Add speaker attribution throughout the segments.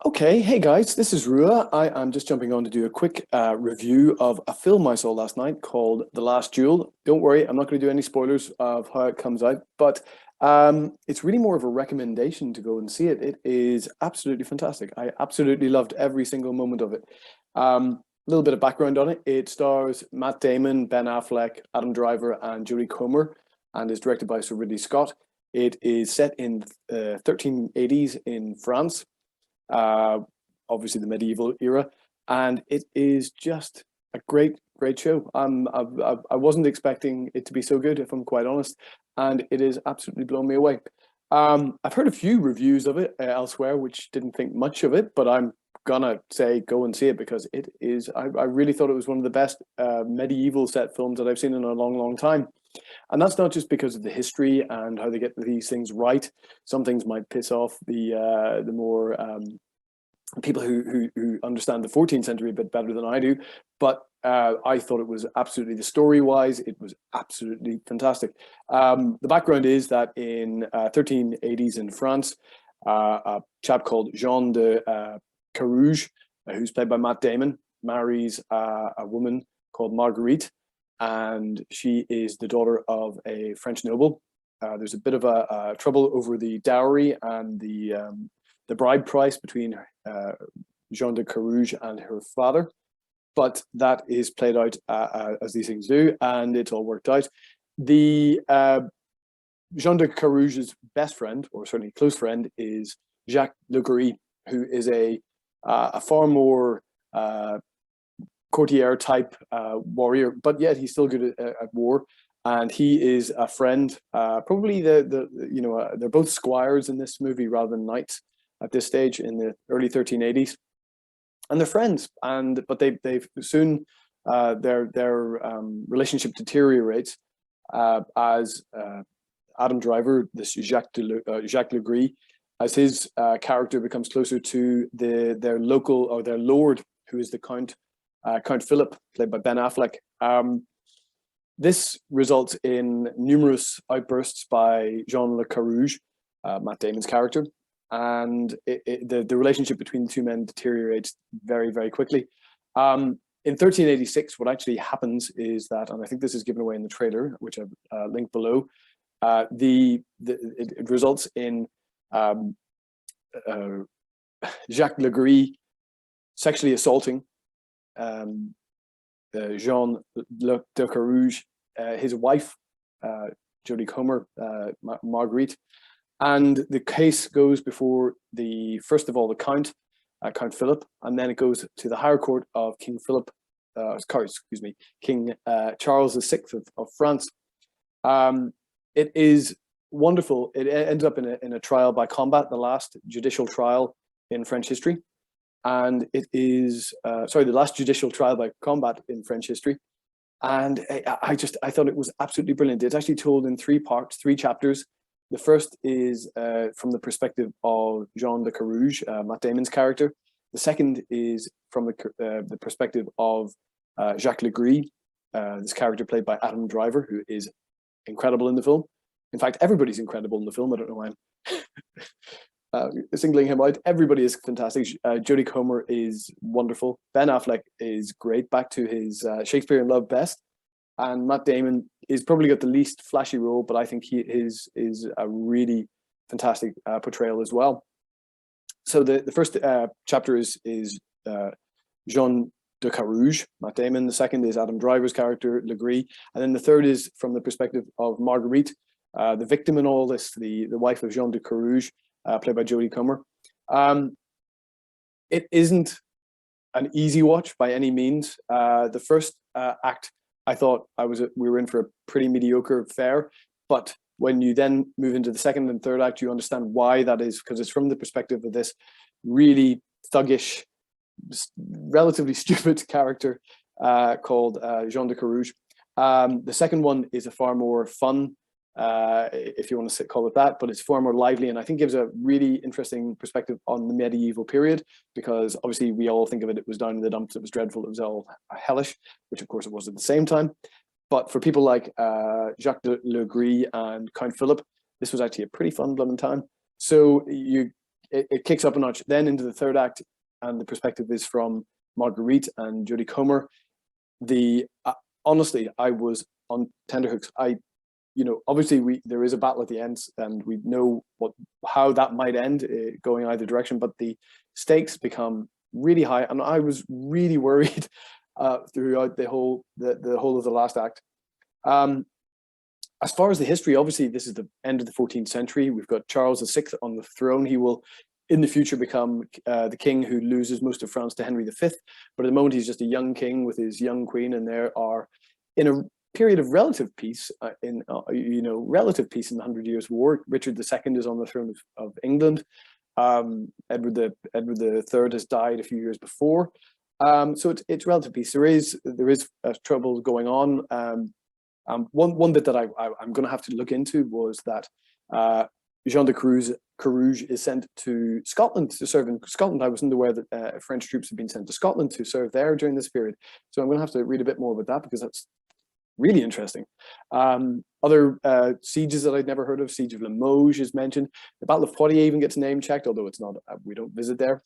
Speaker 1: Okay, hey guys, this is Ruadh. I am just jumping on to do a quick review of a film I saw last night called The Last Duel. Don't worry, I'm not going to do any spoilers of how it comes out, but it's really more of a recommendation to go and see it. It is absolutely fantastic. I absolutely loved every single moment of it. A little bit of background on it. It stars Matt Damon, Ben Affleck, Adam Driver, and Jodie Comer, and is directed by Sir Ridley Scott. It is set in 1380s in France, uh, obviously the medieval era, and it is just a great show. I wasn't expecting it to be so good, if I'm quite honest, and it is absolutely blown me away. I've heard a few reviews of it elsewhere, which didn't think much of it, but I'm gonna say go and see it because it is. I really thought it was one of the best medieval set films that I've seen in a long time. And that's not just because of the history and how they get these things right. Some things might piss off the more people who understand the 14th century a bit better than I do. But I thought it was absolutely, the story wise, it was absolutely fantastic. The background is that in 1380s in France, a chap called Jean de Carouge, who's played by Matt Damon, marries a woman called Marguerite, and she is the daughter of a French noble. There's a bit of a trouble over the dowry and the bride price between Jean de Carouge and her father, but that is played out as these things do, and it's all worked out. The Jean de Carouge's best friend, or certainly close friend, is Jacques Legris, who is a far more courtier type warrior, but yet he's still good at war, and he is a friend. Probably they're both squires in this movie rather than knights at this stage in the early 1380s, and they're friends. But they've soon their relationship deteriorates as Adam Driver, this Jacques Legris, as his character becomes closer to their local, or their lord, who is the Count Philip, played by Ben Affleck. This results in numerous outbursts by Jean Le Carouge, Matt Damon's character, and the relationship between the two men deteriorates very quickly. In 1386, what actually happens is that, and I think this is given away in the trailer, which I've linked below, it results in Jacques Legris sexually assaulting Jean de Carouge, his wife, Jodie Comer, Marguerite, and the case goes before first of all the Count Philip, and then it goes to the higher court of King Philip, King Charles VI of France. It is wonderful. It ends up in a trial by combat, the last judicial trial in French history. And it is, the last judicial trial by combat in French history. And I thought it was absolutely brilliant. It's actually told in 3 parts, 3 chapters. The first is from the perspective of Jean de Carouge, Matt Damon's character. The second is from the perspective of Jacques Legris, this character played by Adam Driver, who is incredible in the film. In fact, everybody's incredible in the film. I don't know why I'm singling him out. Everybody is fantastic. Jodie Comer is wonderful. Ben Affleck is great, back to his Shakespeare in Love best. And Matt Damon is probably got the least flashy role, but I think is a really fantastic portrayal as well. So the first chapter is Jean de Carouge, Matt Damon. The second is Adam Driver's character, Legris. And then the third is from the perspective of Marguerite, the victim in all this, the wife of Jean de Carouge, played by Jodie Comer. It isn't an easy watch by any means. The first act, I thought we were in for a pretty mediocre fare, but when you then move into the second and third act, you understand why that is, because it's from the perspective of this really thuggish, relatively stupid character called Jean de Carouge. The second one is a far more fun, if you want to call it that, but it's far more lively, and I think gives a really interesting perspective on the medieval period, because obviously we all think of it was down in the dumps, it was dreadful, it was all hellish, which of course it was at the same time. But for people like Jacques Legris and Count Philip, this was actually a pretty fun blooming time. So you it kicks up a notch. Then into the third act, and the perspective is from Marguerite and Jodie Comer. Honestly, I was on tenterhooks. Obviously there is a battle at the end, and we know how that might end, going either direction. But the stakes become really high, and I was really worried throughout the whole of the last act. As far as the history, obviously this is the end of the 14th century. We've got Charles VI on the throne. He will, in the future, become the king who loses most of France to Henry V. But at the moment, he's just a young king with his young queen, and there are, in a period of relative peace, relative peace in the 100 Years' War. Richard II is on the throne of England. Edward III has died a few years before. So it's relative peace. There is trouble going on. One bit that I'm going to have to look into was that Jean de Carouge is sent to Scotland to serve in Scotland. I wasn't aware that French troops have been sent to Scotland to serve there during this period. So I'm going to have to read a bit more about that, because that's really interesting. Other sieges that I'd never heard of, Siege of Limoges is mentioned. The Battle of Poitiers even gets name checked, although it's not. We don't visit there.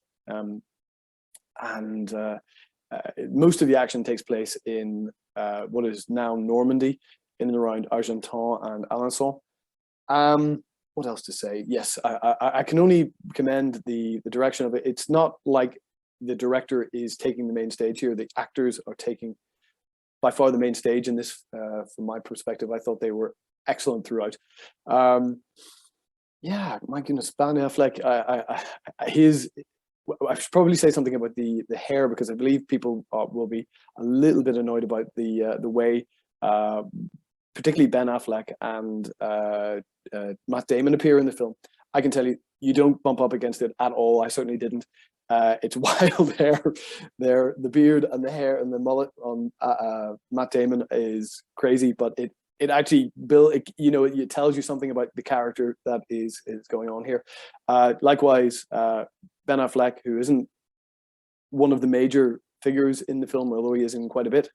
Speaker 1: Most of the action takes place in what is now Normandy, in and around Argentan and Alençon. What else to say? Yes, I can only commend the direction of it. It's not like the director is taking the main stage here. The actors are taking by far the main stage in this. From my perspective, I thought they were excellent throughout. Yeah, my goodness, Ben Affleck. I should probably say something about the hair, because I believe people will be a little bit annoyed about the way, particularly Ben Affleck and Matt Damon appear in the film. I can tell you, you don't bump up against it at all. I certainly didn't. It's wild hair there. The beard and the hair and the mullet on Matt Damon is crazy, but it actually it tells you something about the character that is going on here. Likewise, Ben Affleck, who isn't one of the major figures in the film, although he is in quite a bit,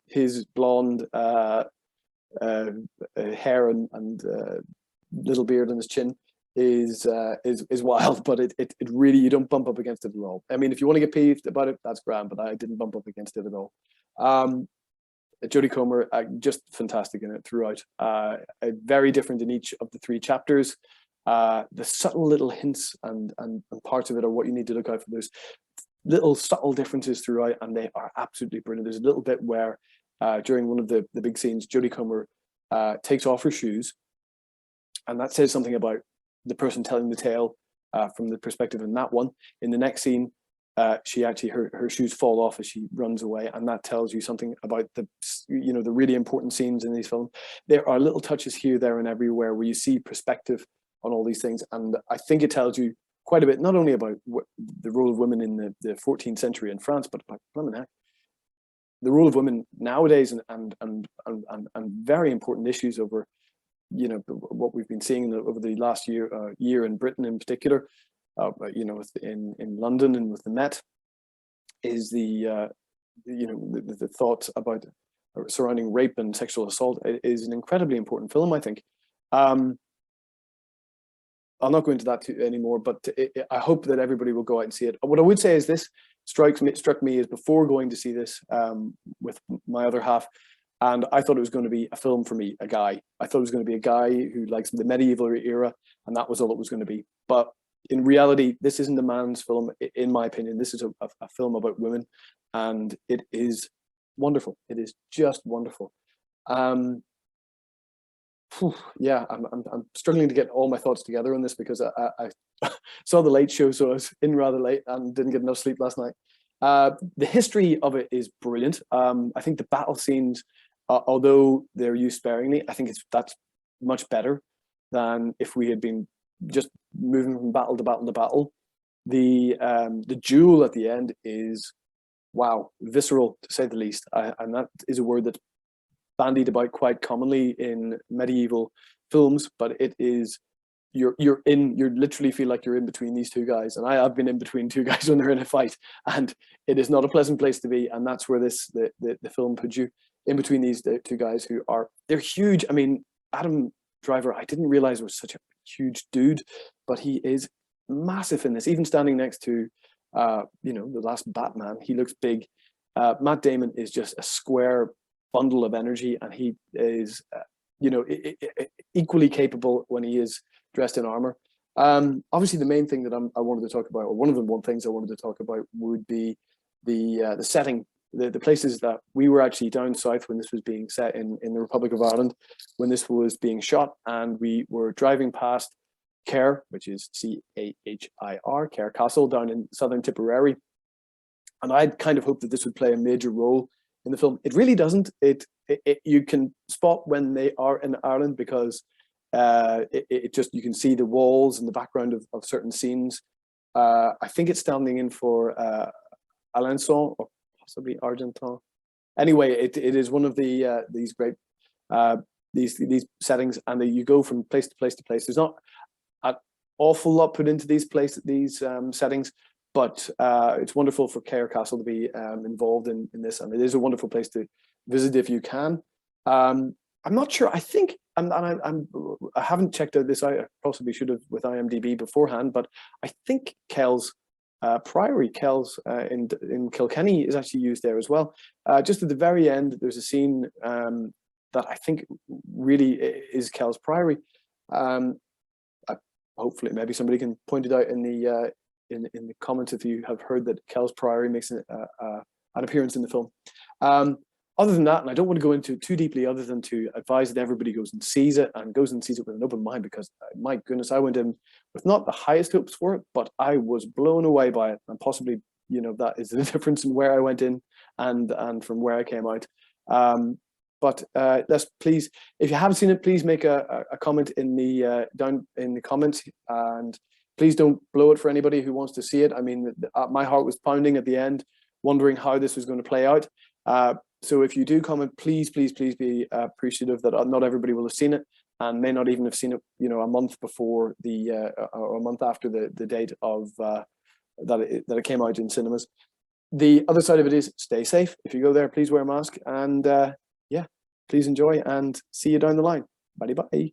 Speaker 1: his blonde hair and little beard on his chin is wild, but it really, you don't bump up against it at all. I mean, if you want to get peeved about it, that's grand, but I didn't bump up against it at all. Jodie Comer, just fantastic in it throughout. Very different in each of the 3 chapters. The subtle little hints and parts of it are what you need to look out for. There's little subtle differences throughout, and they are absolutely brilliant. There's a little bit where during one of the big scenes, Jodie Comer takes off her shoes, and that says something about the person telling the tale from the perspective in that one. In the next scene, she actually her shoes fall off as she runs away, and that tells you something about the really important scenes in these films. There are little touches here, there, and everywhere where you see perspective on all these things, and I think it tells you quite a bit, not only about the role of women in the 14th century in France, but about the role of women nowadays, and very important issues over what we've been seeing over the last year in Britain in particular. In London and with the Met, is the thoughts about surrounding rape and sexual assault. It is an incredibly important film, I think. I'll not go into that anymore, but I hope that everybody will go out and see it. What I would say is this struck me as, before going to see this with my other half, and I thought it was going to be a film for me, a guy. I thought it was going to be a guy who likes the medieval era, and that was all it was going to be. But in reality, this isn't a man's film, in my opinion. This is a film about women, and it is wonderful. It is just wonderful. Yeah, I'm struggling to get all my thoughts together on this, because I saw The Late Show, so I was in rather late and didn't get enough sleep last night. The history of it is brilliant. I think the battle scenes, although they're used sparingly, I think that's much better than if we had been just moving from battle to battle to battle. The duel at the end is, wow, visceral, to say the least, and that is a word that's bandied about quite commonly in medieval films, but it is, you literally feel like you're in between these two guys, and I have been in between two guys when they're in a fight, and it is not a pleasant place to be. And that's where the film puts you, in between these two guys they're huge. I mean, Adam Driver, I didn't realize was such a huge dude, but he is massive in this. Even standing next to, the last Batman, he looks big. Matt Damon is just a square bundle of energy, and he is, equally capable when he is dressed in armor. Obviously, the main thing that I wanted to talk about, or one of the things I wanted to talk about, would be the setting, the places that we were actually down south when this was being set in the Republic of Ireland, when this was being shot, and we were driving past Cahir, which is Cahir, Cahir Castle down in southern Tipperary. And I'd kind of hoped that this would play a major role in the film. It really doesn't. You can spot when they are in Ireland, because you can see the walls and the background of certain scenes. I think it's standing in for Alençon, or possibly Argentan. Anyway, it is one of these great these settings, and you go from place to place to place. There's not an awful lot put into these settings, but it's wonderful for Cahir Castle to be involved in this, and it is a wonderful place to visit if you can. I'm not sure. I think I haven't checked out this. I possibly should have with IMDb beforehand, but I think Kells Priory, Kells in Kilkenny, is actually used there as well. Just at the very end, there's a scene that I think really is Kells Priory. Hopefully, maybe somebody can point it out in the comments if you have heard that Kells Priory makes an appearance in the film. Other than that, and I don't want to go into too deeply, other than to advise that everybody goes and sees it with an open mind, because my goodness, I went in with not the highest hopes for it, but I was blown away by it, and possibly that is the difference in where I went in and from where I came out. But let's please, if you haven't seen it, please make a comment in the down in the comments, and please don't blow it for anybody who wants to see it. I mean, my heart was pounding at the end, wondering how this was going to play out. So if you do comment, please be appreciative that not everybody will have seen it, and may not even have seen it, a month before or a month after the date of that it came out in cinemas. The other side of it is, stay safe. If you go there, please wear a mask, and yeah, please enjoy, and see you down the line. Bye bye.